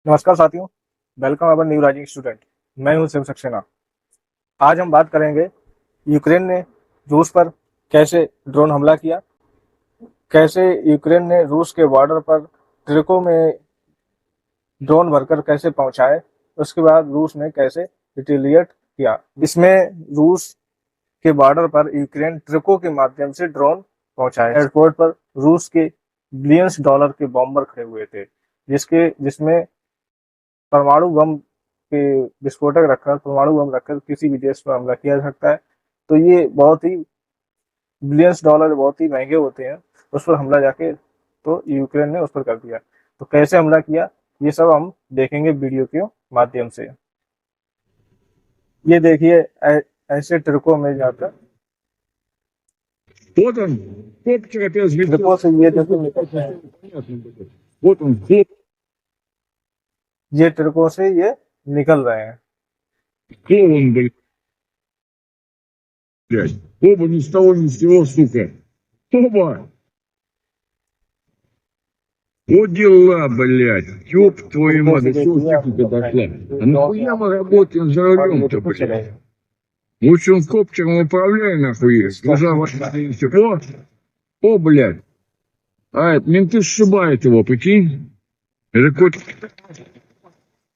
नमस्कार साथियों, welcome our new rising student. मैं हूं शिव सक्सेना। आज हम बात करेंगे यूक्रेन ने रूस पर कैसे ड्रोन हमला किया, कैसे यूक्रेन ने रूस के बॉर्डर पर ट्रकों में ड्रोन भरकर कैसे पहुंचाए, उसके बाद रूस ने कैसे रिटेलिएट किया। इसमें रूस के बॉर्डर पर यूक्रेन ट्रकों के माध्यम से ड्रोन पहुंचाए। एयरपोर्ट पर रूस के बिलियंस डॉलर के बॉम्बर खड़े हुए थे, जिसमें परमाणु बम के विस्फोटक रखकर, परमाणु बम रखकर किसी भी देश पर हमला किया जा सकता है। तो ये बहुत ही बिलियंस डॉलर बहुत ही महंगे होते हैं, उस पर हमला जाके तो यूक्रेन ने उस पर कर दिया। तो कैसे हमला किया, ये सब हम देखेंगे वीडियो के माध्यम से। ये देखिए, ऐसे ट्रकों में जाकर Вот он, коптер опять ट्रकों взлетел. से ये देखो निकलते हैं। Понятно будет. Вот он, вот, ये ट्रकों से ये निकल रहे हैं। кто он, блядь. Оба ни с того ни с сего, сука. Оба. Вот дела, блядь. Ёб твою ट्रकों мать, से до чего देखिए техника आपको дошла. बताएंगे। А нахуя мы работаем за और ये рулем-то, ट्रक блядь? चलेगा। Лучше он коптером управляй, нахуй. Глаза ваши. О, блядь. А, это менты сшибают его, прикинь. Это какой-то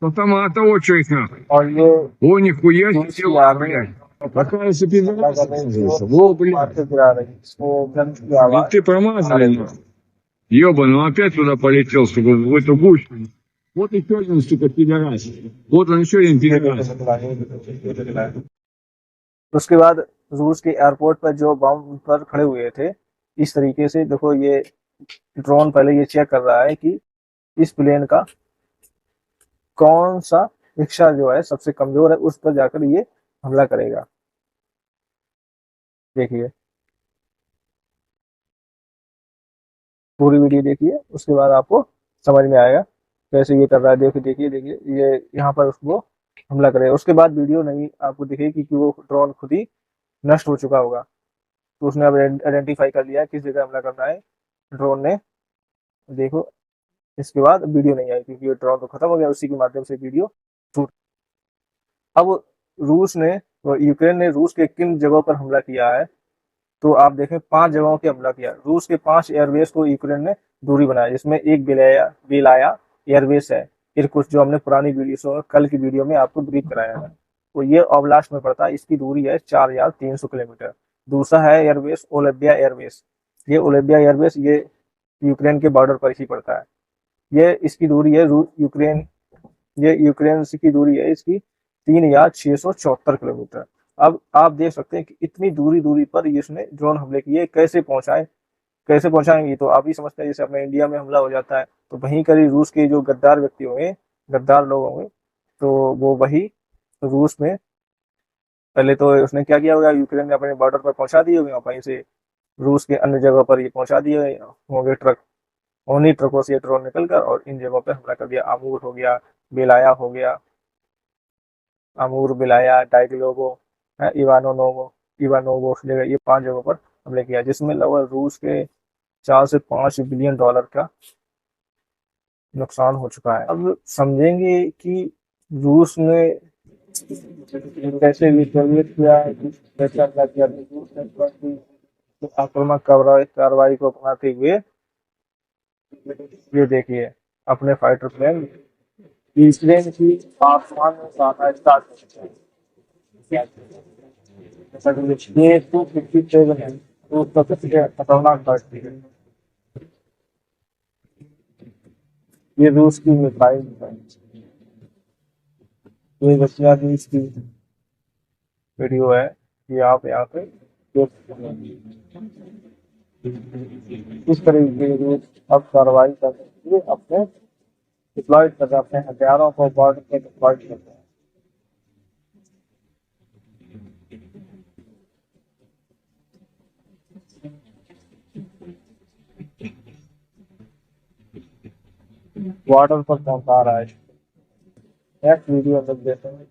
автомата очередь, нахуй. और ये О, нихуя себе, रूस की дела, आर्मी блядь. Какая से हमला कर रही थी, пидораса. वो Во, блядь. मारते गिरा रही, इसको गन की आवाज Менты आ промазали, रही है। нахуй. Ёбаный, он опять туда полетел, сука, в эту гущу. Вот еще один, сука, пидорас. Вот он еще один пидорас. उसके बाद रूस के एयरपोर्ट पर जो बम पर खड़े हुए थे, इस तरीके से देखो, ये ड्रोन पहले ये चेक कर रहा है कि इस प्लेन का कौन सा हिस्सा जो है सबसे कमजोर है, उस पर जाकर ये हमला करेगा। देखिए, पूरी वीडियो देखिए, उसके बाद आपको समझ में आएगा कैसे ये कर रहा है। देखिए देखिए देखिए, ये यहाँ पर उसको हमला करेगा। उसके बाद वीडियो नहीं आपको दिखेगी कि वो ड्रोन खुद ही नष्ट हो चुका होगा। तो उसने अब आइडेंटिफाई कर लिया किस जगह हमला करना है ड्रोन ने। देखो, इसके बाद वीडियो नहीं आई क्योंकि ड्रोन तो खत्म हो गया, उसी के माध्यम से वीडियो शूट। अब रूस ने यूक्रेन ने रूस के किन जगहों पर हमला किया है, तो आप देखें 5 जगहों पे हमला किया। रूस के 5 एयरबेस को यूक्रेन ने दूरी बनाया, जिसमें एक बेलाया एयरबेस है। इरकुत्स्क, जो हमने पुरानी वीडियो कल की वीडियो में आपको ब्रीफ कराया है, तो ये ओब्लास्ट में पड़ता है। इसकी दूरी है 4300 किलोमीटर। दूसरा है एयरबेस ओलेबिया एयरबेस। ये ओलेबिया एयरबेस ये यूक्रेन के बॉर्डर पर ही पड़ता है। ये इसकी दूरी है यूक्रेन ये यूक्रेन की दूरी है इसकी 3674 किलोमीटर। अब आप देख सकते हैं कि इतनी दूरी दूरी पर इसने ड्रोन हमले किए। कैसे पहुंचाएंगे, तो आप ही समझते हैं। जैसे अपने इंडिया में हमला हो जाता है, तो वहीं करीब रूस के जो गद्दार व्यक्ति होंगे, गद्दार लोग होंगे, तो वो वही रूस में पहले तो उसने क्या किया होगा, यूक्रेन ने अपने बॉर्डर पर पहुंचा दिए होंगे, वहीं से रूस के अन्य जगह पर ये पहुंचा दिए होंगे ट्रक। उन्हीं ट्रकों से ये ड्रोन निकल कर और इन जगहों पर हमला कर दिया। आमूर हो गया, बेलाया हो गया, अमूर, बिलाया, डाइग्लोगो, इवानोवो जगह, ये 5 जगहों पर हमले किया, जिसमें लगभग रूस के 4 से 5 बिलियन डॉलर का नुकसान हो चुका है। अब समझेंगे कि रूस ने कैसे विचलित किया, कैसे हमला किया। रूस ने तुरंत ही आक्रामक कार्रवाई को अपनाते हुए, ये देखिए, अपने फाइटर प्लेन यूक्रेन की आसमान में उड़ाना स्टार्ट कर दिया। ये 257 है, तो सबसे खतरनाक बढ़ती है। ये रूस की मिसाइल है, ये रशिया की इसकी वीडियो है, ये आप यहाँ पे देख सकते हैं। इस तरीके से रूस अब कार्रवाई करके अपने डिप्लॉयड कर रहे हैं, अपने हथियारों को बॉर्डर पे डिप्लॉयड कर रहे हैं। बॉर्डर पर पहुंचा रहा है। नेक्स्ट वीडियो में देखते हैं।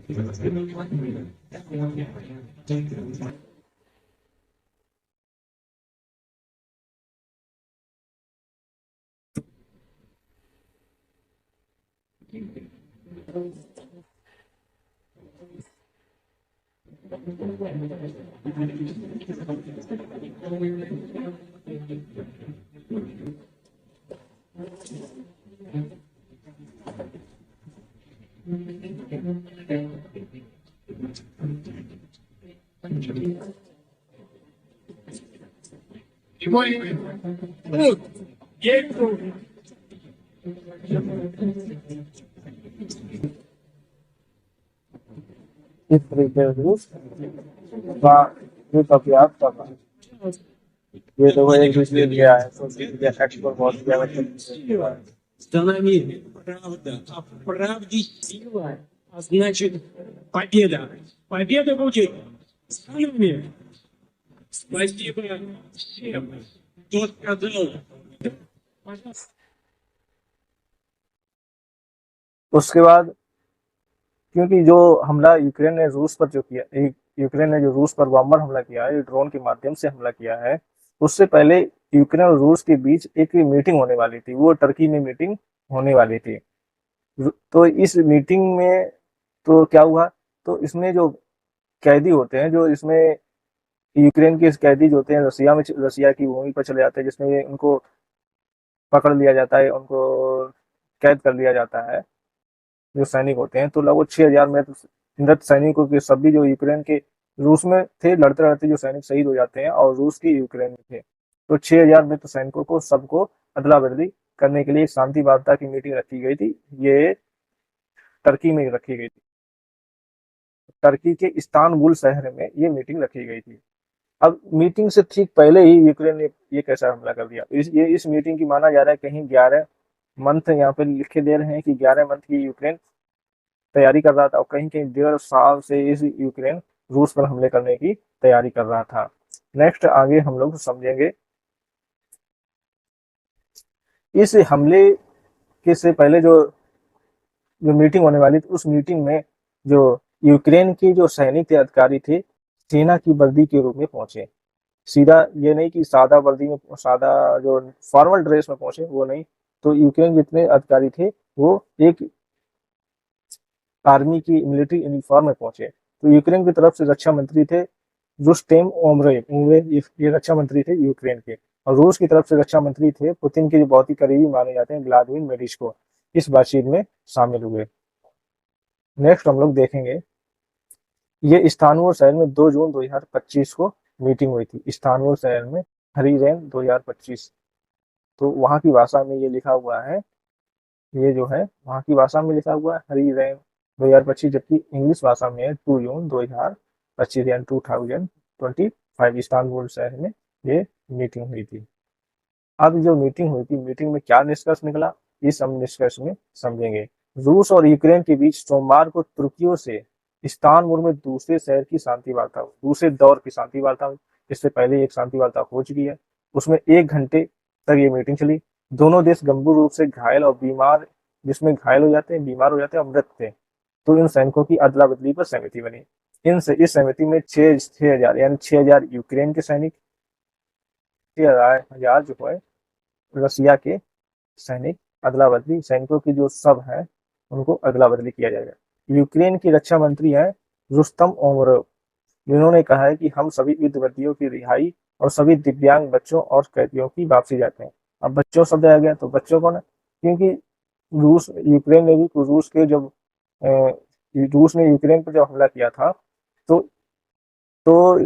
इस तरीके से युद्ध अभ्यास कर रहा है। ये तो एक दूसरे लिया है तो एक्सपोर्ट बहुत किया है। Страна мир, правда, а в правде сила, а значит победа. Победа будет с нами. Спасибо всем, кто сказал. Пожалуйста. उसके बाद क्योंकि जो हमला यूक्रेन ने रूस पर जो किया, यूक्रेन ने जो रूस पर बॉम्बर हमला किया है, ड्रोन के माध्यम से हमला किया है, उससे पहले यूक्रेन और रूस के बीच एक मीटिंग होने वाली थी। वो टर्की में मीटिंग होने वाली थी। तो इस मीटिंग में तो क्या हुआ, तो इसमें जो कैदी होते हैं, जो इसमें यूक्रेन के कैदी जो होते हैं रसिया की भूमि पर चले जाते हैं, जिसमें उनको पकड़ लिया जाता है, उनको कैद कर लिया जाता है जो सैनिक होते हैं। तो लगभग 6,000 मृत सैनिकों के सभी जो यूक्रेन के रूस में थे, लड़ते लड़ते जो सैनिक शहीद हो जाते हैं और रूस की यूक्रेन में थे। तो 6,000 मृत सैनिकों को सबको अदला बदली करने के लिए एक शांति वार्ता की मीटिंग रखी गई थी। ये टर्की में रखी गई थी। टर्की के इस्तानबुल शहर में ये मीटिंग रखी गई थी। अब मीटिंग से ठीक पहले ही यूक्रेन ने ये कैसा हमला कर दिया। इस मीटिंग की माना जा रहा है कहीं 11 मंथ यहाँ पे लिखे दे रहे हैं कि 11 मंथ की यूक्रेन तैयारी कर रहा था, और कहीं कहीं 1.5 साल से इस यूक्रेन रूस पर हमले करने की तैयारी कर रहा था। नेक्स्ट आगे हम लोग समझेंगे। इस हमले के से पहले जो जो मीटिंग होने वाली थी, उस मीटिंग में जो यूक्रेन के जो सैनिक थे, अधिकारी थे, सेना की वर्दी के रूप में पहुंचे। सीधा ये नहीं कि सादा वर्दी में, सादा जो फॉर्मल ड्रेस में पहुंचे, वो नहीं। तो यूक्रेन जितने अधिकारी थे वो एक आर्मी की मिलिट्री यूनिफॉर्म में पहुंचे। तो यूक्रेन की तरफ से रक्षा मंत्री थे रुस्टेम उमरेव, ये रक्षा मंत्री थे यूक्रेन के। और रूस की तरफ से रक्षा मंत्री थे पुतिन के जो बहुत ही करीबी माने जाते हैं व्लादिमीर मेडिचको, इस बातचीत में शामिल हुए। नेक्स्ट हम लोग देखेंगे, ये इस्तानबुल शहर में 2 जून 2025 को मीटिंग हुई थी। इस्तानबुल शहर में हरीरेन 2025। तो वहां की भाषा में ये लिखा हुआ है, ये जो है वहां की भाषा में लिखा हुआ है हरीरेन 2025, जबकि इंग्लिश भाषा में है 2 जून 2025 यानी 2025 इस्तानबुल शहर में ये मीटिंग हुई थी। अब जो मीटिंग हुई थी, मीटिंग में क्या निष्कर्ष निकला, इस हम निष्कर्ष में समझेंगे। रूस और यूक्रेन के बीच सोमवार को तुर्कियों से इस्तानबुल में दूसरे शहर की शांति वार्ता हुई, दूसरे दौर की शांति वार्ता हुई। इससे पहले एक शांति वार्ता हो चुकी है, उसमें 1 घंटे तक ये मीटिंग चली। दोनों देश गंभीर रूप से घायल और बीमार, जिसमें घायल हो जाते हैं, बीमार हो जाते हैं और मृत थे। तो इन सैनिकों की अदला बदली पर सहमति बनी। इस सहमति में 6,000 यानी 6,000 यूक्रेन के सैनिक, 6,000 जो है रसिया के सैनिक, अदला बदली सैनिकों की जो सब है उनको अदला बदली किया जाएगा। यूक्रेन की रक्षा मंत्री है रुस्तम उमरोव, जिन्होंने कहा है कि हम सभी युद्ध बंदियों की रिहाई और सभी दिव्यांग बच्चों और कैदियों की वापसी चाहते हैं। अब बच्चों शब्द आ गया, तो बच्चों कौन है, क्योंकि यूक्रेन ने भी रूस के जब रूस ने यूक्रेन पर जब हमला किया था, तो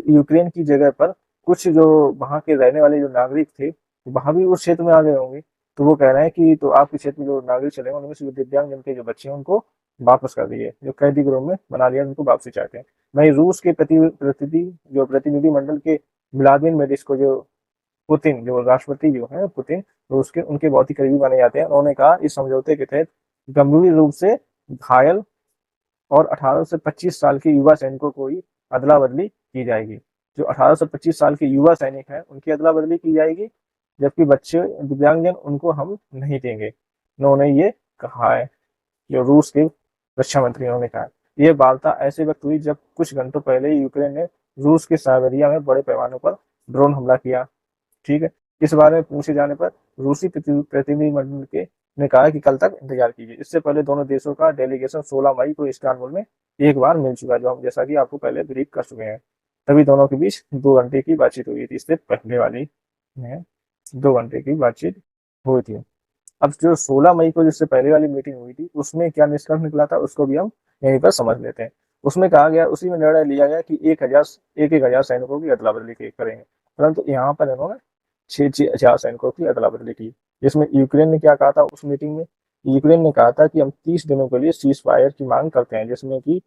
यूक्रेन की जगह पर कुछ जो वहां के रहने वाले जो नागरिक थे, वहां भी उस क्षेत्र में आ गए होंगे। तो वो कह रहे हैं कि तो आपके क्षेत्र में जो नागरिक चले उनमें से जो दिव्यांग जन के जो बच्चे हैं उनको वापस कर दिए, जो कैदी गृह में बना लिया, उनको वापसी चाहते हैं। वहीं रूस के प्रतिनिधि मंडल के व्लादिमीर मेडिचको, जो पुतिन जो राष्ट्रपति जो है पुतिन, रूस के उनके बहुत ही करीबी माने जाते हैं, उन्होंने कहा इस समझौते के तहत गंभीर रूप से घायल और 18 से 25 साल के युवा सैनिकों को ही अदला बदली की जाएगी। जो 18 से 25 साल के युवा सैनिक हैं उनकी अदला बदली की जाएगी, जबकि बच्चे दिव्यांगजन उनको हम नहीं देंगे, उन्होंने ये कहा है, जो रूस के रक्षा मंत्री उन्होंने कहा। ये वार्ता ऐसे वक्त हुई जब कुछ घंटों पहले ही यूक्रेन ने रूस के साइबेरिया में बड़े पैमाने पर ड्रोन हमला किया। ठीक है। इस बारे में पूछे जाने पर रूसी प्रतिनिधिमंडल के ने कहा कि कल तक इंतजार कीजिए। इससे पहले दोनों देशों का डेलीगेशन 16 मई को इस्तांबुल में एक बार मिल चुका है, जो हम जैसा कि आपको पहले ब्रीफ कर चुके हैं। तभी दोनों के बीच 2 घंटे की बातचीत हुई थी। इससे पहले वाली में 2 घंटे की बातचीत हुई थी। अब जो 16 मई को जिससे पहले वाली मीटिंग हुई थी, उसमें क्या निष्कर्ष निकला था उसको भी हम यहीं पर समझ लेते हैं। उसमें कहा गया, उसी में निर्णय लिया गया कि 1,000 सैनिकों की अदला बदली करेंगे। परंतु यहाँ पर इन्होंने 6,000 सैनिकों की अदला बदली की। जिसमें यूक्रेन ने क्या कहा था उस मीटिंग में, यूक्रेन ने कहा था कि हम 30 दिनों के लिए सीज फायर की मांग करते हैं, जिसमें कि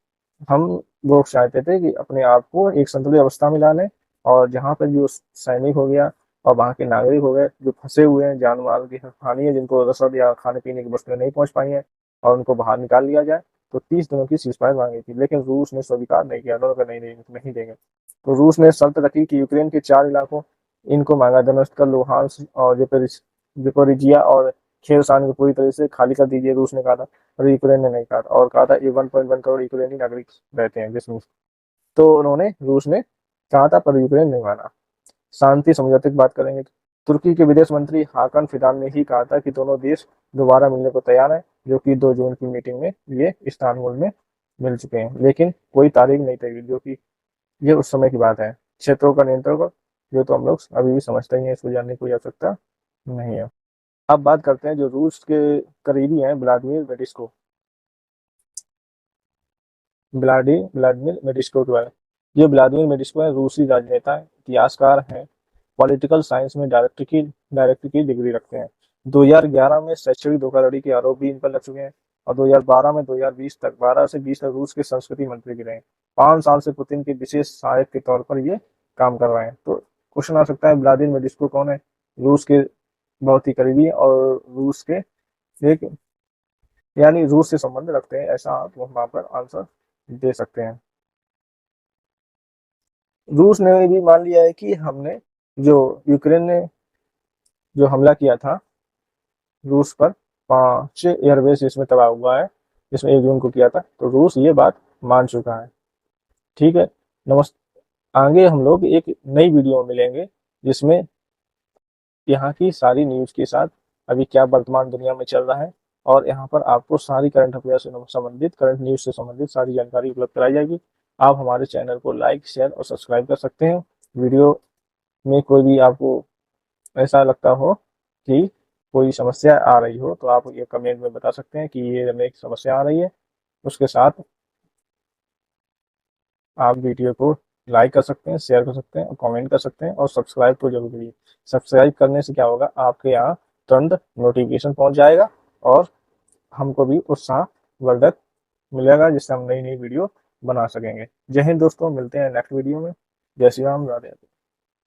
हम लोग चाहते थे कि अपने आप को एक संतुलित अवस्था में ला लें, और जहाँ पर जो सैनिक हो गया और वहाँ के नागरिक हो गए जो फंसे हुए हैं, जान माल की हानि है, जिनको रसद या खाने पीने की वस्तुएं नहीं पहुंच पाई हैं, और उनको बाहर निकाल लिया जाए। तो 30 दिनों की सीज फायर मांगी थी, लेकिन रूस ने स्वीकार नहीं किया। उन्होंने कहा नहीं देंगे। तो रूस ने शर्त रखी कि यूक्रेन के 4 इलाकों इनको मांगा, दमिश्क, लुहांस्क और ज़पोरिजिया और खेरसान को पूरी तरह से खाली कर दीजिए, रूस ने कहा था। और यूक्रेन ने नहीं कहा था, और कहा था ये 1.1 करोड़ यूक्रेनी नागरिक रहते हैं जिसमें। तो रूस ने कहा था, पर यूक्रेन नहीं माना। शांति समझौते की बात करेंगे, तुर्की के विदेश मंत्री हाकन फिदान ने ही कहा था कि दोनों देश दोबारा मिलने को तैयार हैं, जो कि 2 जून की मीटिंग में ये इस्तांबुल में मिल चुके हैं, लेकिन कोई तारीख नहीं तय हुई, जो कि ये उस समय की बात है। क्षेत्रों का नियंत्रण को जो तो हम लोग अभी भी समझते ही हैं, इसको जानने की कोई आवश्यकता नहीं है। अब बात करते हैं जो रूस के करीबी हैं, व्लादिमीर मेडिस्को के बारे में। ये व्लादिमीर मेडिस्को है, रूसी राजनेता है, इतिहासकार हैं, पॉलिटिकल साइंस में डायरेक्टर की डिग्री रखते हैं। 2011 में शैक्षणिक धोखाधड़ी के आरोप भी इन पर लग चुके हैं, और 2012 में 2020 तक 12 से 20 तक रूस के संस्कृति मंत्री भी रहे। 5 साल से पुतिन के विशेष सहायक के तौर पर ये काम कर रहे हैं। तो क्वेश्चन आ सकता है, व्लादिमीर मेडिस्को कौन है? रूस के बहुत ही करीबी और रूस के एक यानी रूस से संबंध रखते हैं, ऐसा आप वहां पर आंसर दे सकते हैं। रूस ने भी मान लिया है कि हमने जो यूक्रेन ने जो हमला किया था रूस पर, 5 एयरबेस इसमें तबाह हुआ है, जिसमें 1 जून को किया था। तो रूस ये बात मान चुका है। ठीक है। नमस्ते। आगे हम लोग एक नई वीडियो में मिलेंगे, जिसमें यहाँ की सारी न्यूज के साथ अभी क्या वर्तमान दुनिया में चल रहा है, और यहाँ पर आपको सारी करंट अफेयर से संबंधित, करंट न्यूज से संबंधित सारी जानकारी उपलब्ध कराई जाएगी। आप हमारे चैनल को लाइक, शेयर और सब्सक्राइब कर सकते हैं। वीडियो में कोई भी आपको ऐसा लगता हो कि कोई समस्या आ रही हो, तो आप ये कमेंट में बता सकते हैं कि ये हमें एक समस्या आ रही है। उसके साथ आप वीडियो को लाइक कर सकते हैं, शेयर कर सकते हैं और कमेंट कर सकते हैं, और सब्सक्राइब तो जरूर करिए। सब्सक्राइब करने से क्या होगा, आपके यहाँ तुरंत नोटिफिकेशन पहुंच जाएगा, और हमको भी उत्साहवर्धक मिलेगा, जिससे हम नई नई वीडियो बना सकेंगे। जय हिंद दोस्तों, मिलते हैं नेक्स्ट वीडियो में। जय श्री राम, राधे राधे।